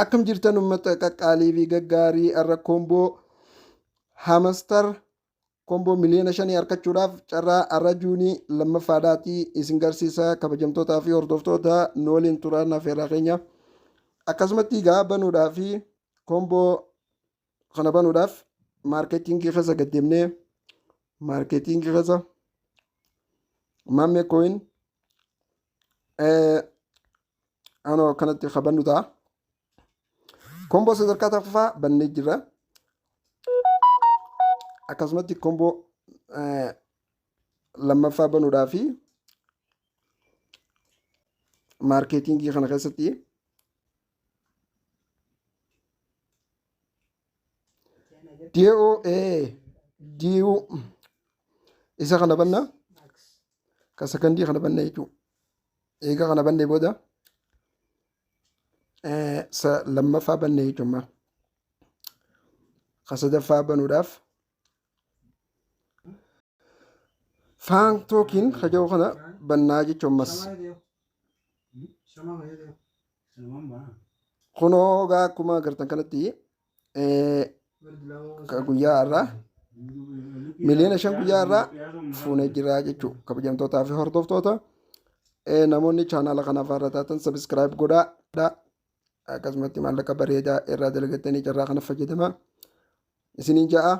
akkam jirtan uummata qaqqaalii fi gaggaarii irra koomboo hamastar koomboo miliyoona 5 argachuudhaaf carraa arra juunii lammaffaadhaatii isin garsiisa kabajamtootaa fi hordoftoota nooliin turan affeerraa keenya akkasumatti gaa banuudhaa fi koomboo kana banuudhaaf maarkeetingii keessa gaddeemnee maarkeetingii keessa maammee kooyin anoo kanatti qabannu ta'a. Combo sadarkaa taffaa bannee jira. Akkasumatti combo lammaffaa banuudhaa fi maarkeetingii kana keessatti DOA isa kana banna ka sakandii kana banna jechuudha. Egaa kana bannee booda lammaffaa bannee jechuudha. Ka sadaffaa banuudhaaf faan tookiin haja'u kana bannaa jechuudha. Kunoo gaa akkuma agartan kanatti guyyaa irraa miliyoona 5 guyyaa irraa fuunee jira jechuudha. Kabajamtootaa fi hordoftoota namoonni chaanaala kanaaf irra taatan sabiskiraayib godhaa. Akkasumatti maallaqa bareedaa irraa dalagatanii carraa kana fayyadamaa isiniin ja'a.